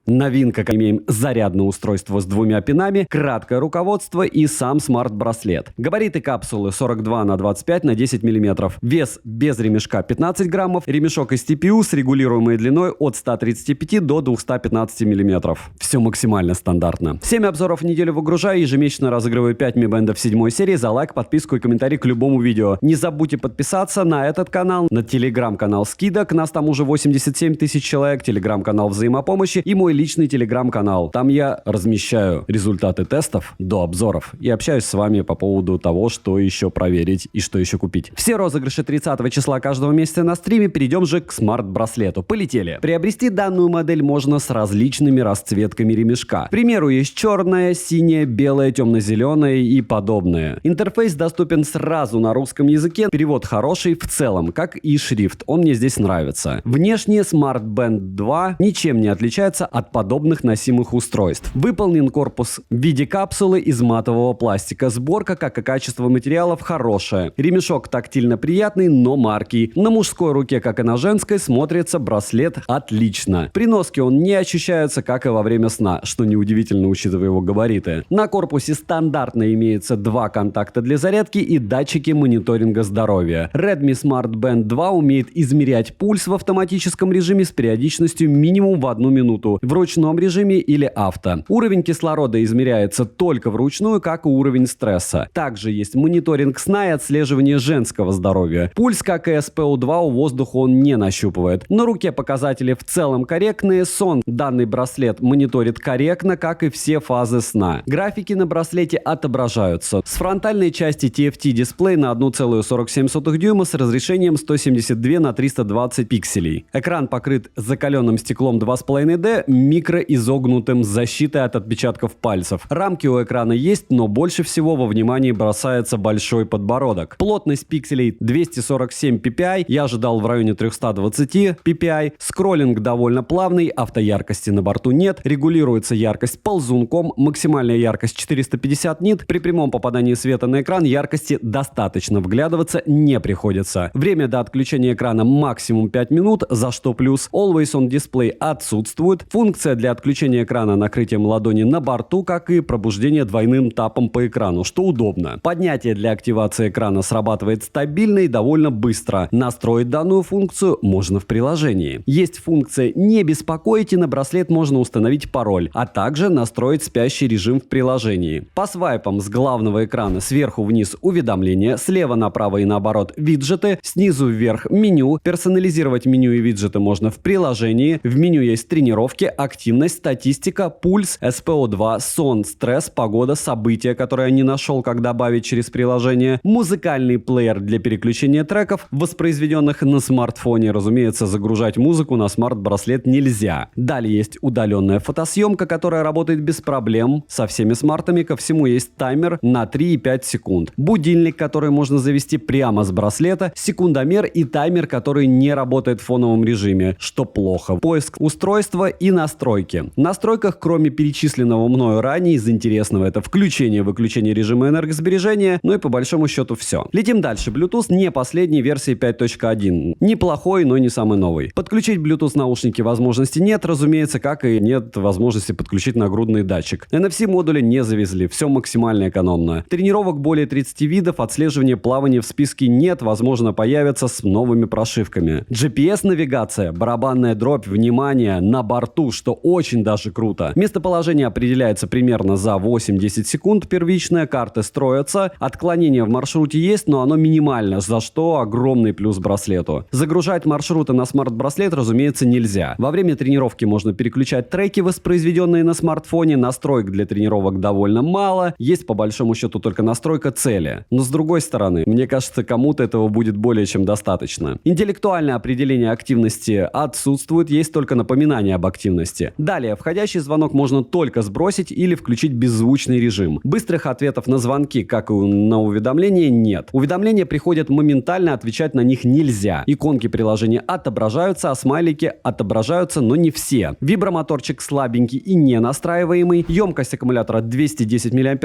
Новинка, имеем зарядное устройство с двумя пинами, краткое руководство и сам смарт-браслет. Габариты капсулы 42 на 25 на 10 мм. Вес без ремешка 15 граммов. Ремешок из TPU с регулируемой длиной от 135 до 215 мм. Все максимально стандартно. 7 обзоров в неделю выгружаю, ежемесячно разыгрываю 5 Mi Band 7 серии за лайк, подписку и комментарий к любому видео. Не забудьте подписаться на этот канал, на телеграм-канал скидок, нас там уже 87 тысяч человек, телеграм-канал взаимопомощи и мой личный телеграм-канал. Там я размещаю результаты тестов до обзоров и общаюсь с вами по поводу того, что еще проверить и что еще купить. Все розыгрыши 30 числа каждого месяца на стриме. Перейдем же к смарт-браслету. Полетели. Приобрести данную модель можно с различными расцветками ремешка. К примеру, есть черная, синяя, белая, темно-зеленая и подобное. Интерфейс доступен сразу на русском языке. Перевод хороший в целом, как и шрифт. Он мне здесь нравится. Внешне Smart Band 2 ничем не отличается от подобных носимых устройств. Выполнен корпус в виде капсулы из матового пластика. Сборка, как и качество материалов, хорошая. Ремешок тактильно приятный, но маркий. На мужской руке, как и на женской, смотрится браслет отлично. При носке он не ощущается, как и во время сна, что неудивительно, учитывая его габариты. На корпусе стандартно имеется 2 контакта для зарядки и датчики мониторинга здоровья. Redmi Smart Band 2 умеет измерять пульс в автоматическом режиме с периодичностью минимум в 1 минуту, в ручном режиме или авто. Уровень кислорода измеряется только вручную, как и уровень стресса. Также есть мониторинг сна и отслеживание женского здоровья. Пульс, как и SPO2, у воздуха он не нащупывает. На руке показатели в целом корректные. Сон данный браслет мониторит корректно, как и все фазы сна. Графики на браслете отображаются. С фронтальной части TFT дисплей на 1,47 дюйма с разрешением 172 на 320 пикселей. Экран покрыт закаленным стеклом 2,5D, микроизогнутым с защитой от отпечатков пальцев. Рамки у экрана есть, но больше всего во внимание бросается большой подбородок. Плотность пикселей 247 ppi, я ожидал в районе 320 ppi. Скроллинг довольно плавный, автояркости на борту нет. Регулируется яркость ползунком, максимальная яркость 450 нит. При прямом попадании света на экран яркости достаточно, вглядываться не приходится. Время до отключения экрана максимум 5 минут, за что плюс. Always on Display отсутствует. Функция для отключения экрана накрытием ладони на борту, как и пробуждение двойным тапом по экрану, что удобно. Поднятие для активации экрана срабатывает стабильно и довольно быстро. Настроить данную функцию можно в приложении. Есть функция «Не беспокойте», на браслет можно установить пароль, а также настроить спящий режим в приложении. По свайпам с главного экрана сверху вниз уведомления, слева направо и наоборот виджеты, снизу вверх меню. Персонализировать меню и виджеты можно в приложении. В меню есть тренировки, активность, статистика, пульс, SPO2, сон, стресс, погода, события, которые я не нашел, как добавить через приложение, музыкальный плеер для переключения треков, воспроизведенных на смартфоне. Разумеется, загружать музыку на смарт-браслет нельзя. Далее есть удаленная фотосъемка, которая работает без проблем со всеми смартами. Ко всему есть таймер на 3,5 секунд. Будильник, который можно завести прямо с браслета, секундомер и таймер, который не работает в фоновом режиме, что плохо. Поиск устройства и настройки. В настройках, кроме перечисленного мною ранее, из интересного это включение-выключение режима энергосбережения, ну и по большому счету все. Летим дальше. Bluetooth не последней версии 5.1. Неплохой, но не самый новый. Подключить Bluetooth наушники возможности нет, разумеется, как и нет возможности подключить нагрудный датчик. NFC модуля не завезли, все максимально экономно. Тренировок более 30 видов, отслеживания плавания в списке нет, возможно появятся с новыми прошивками. GPS-навигация, барабанная дробь, внимание, на борту, что очень даже круто. Местоположение определяется примерно за 8-10 секунд, первичная, карты строятся, отклонение в маршруте есть, но оно минимально, за что огромный плюс браслету. Загружать маршруты на смарт-браслет, разумеется, нельзя. Во время тренировки можно переключать треки, воспроизведенные на смартфоне, настроек для тренировок довольно мало, есть по большому счету только настройка цели. Но с другой стороны, мне кажется, кому-то этого будет более чем достаточно. Интеллектуальное определение активности отсутствует, есть только напоминание об активности. Далее, входящий звонок можно только сбросить или включить беззвучный режим. Быстрых ответов на звонки, как и на уведомления, нет. Уведомления приходят моментально, отвечать на них нельзя. Иконки приложения отображаются, а смайлики отображаются, но не все. Вибромоторчик слабенький и не настраиваемый. Емкость аккумулятора 210 мАч,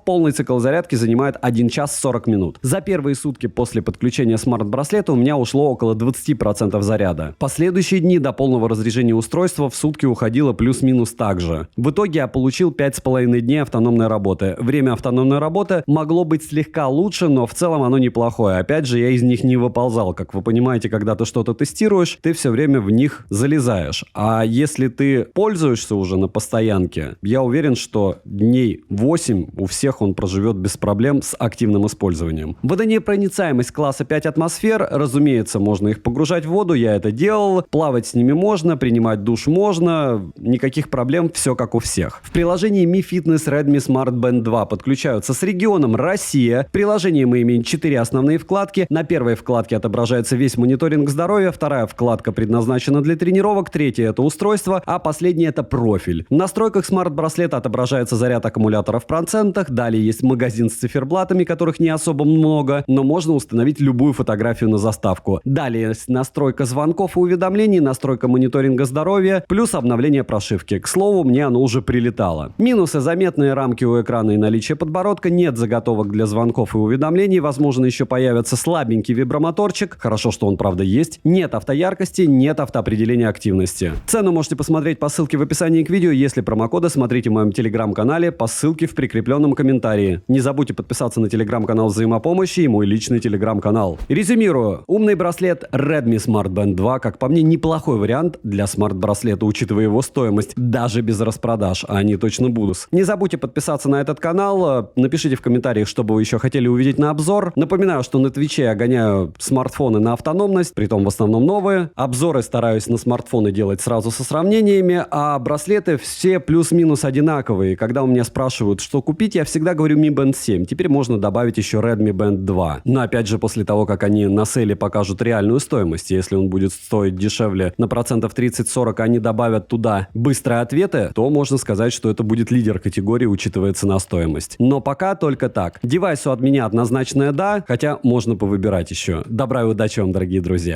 полный цикл зарядки занимает 1 час 40 минут. За первые сутки после подключения смарт-браслета у меня ушло около 20% заряда. Последующие дни до полного разряжения устройства в сутки сутки уходило плюс-минус так же. В итоге я получил 5,5 дней автономной работы. Время автономной работы могло быть слегка лучше, но в целом оно неплохое. Опять же, я из них не выползал. Как вы понимаете, когда ты что-то тестируешь, ты все время в них залезаешь. А если ты пользуешься уже на постоянке, я уверен, что дней 8 у всех он проживет без проблем с активным использованием. Водонепроницаемость класса 5 атмосфер, разумеется, можно их погружать в воду, я это делал. Плавать с ними можно, принимать душ можно, никаких проблем, все как у всех. В приложении Mi Fitness Redmi Smart Band 2 подключаются с регионом Россия. В приложении мы имеем 4 основные вкладки. На первой вкладке отображается весь мониторинг здоровья, вторая вкладка предназначена для тренировок, третья это устройство, а последняя это профиль. В настройках смарт-браслета отображается заряд аккумулятора в процентах, далее есть магазин с циферблатами, которых не особо много, но можно установить любую фотографию на заставку. Далее есть настройка звонков и уведомлений, настройка мониторинга здоровья, плюс обновление прошивки. К слову, мне оно уже прилетало. Минусы: заметные рамки у экрана и наличие подбородка, нет заготовок для звонков и уведомлений, возможно, еще появится слабенький вибромоторчик, хорошо, что он правда есть, нет автояркости, нет автоопределения активности. Цену можете посмотреть по ссылке в описании к видео, если промокоды смотрите в моем телеграм-канале по ссылке в прикрепленном комментарии. Не забудьте подписаться на телеграм-канал взаимопомощи и мой личный телеграм-канал. Резюмирую, умный браслет Redmi Smart Band 2, как по мне, неплохой вариант для смарт-браслета, учитывая его стоимость, даже без распродаж, а они точно будут. Не забудьте подписаться на этот канал, напишите в комментариях, что бы вы еще хотели увидеть на обзор. Напоминаю, что на Твиче я гоняю смартфоны на автономность, притом в основном новые. Обзоры стараюсь на смартфоны делать сразу со сравнениями, а браслеты все плюс-минус одинаковые. Когда у меня спрашивают, что купить, я всегда говорю Mi Band 7. Теперь можно добавить еще Redmi Band 2. Но опять же, после того, как они на сейле покажут реальную стоимость, если он будет стоить дешевле на процентов 30-40, они добавят туда быстрые ответы, то можно сказать, что это будет лидер категории, учитывая цена-стоимость. Но пока только так. Девайсу от меня однозначное да, хотя можно повыбирать еще. Добра и удачи вам, дорогие друзья.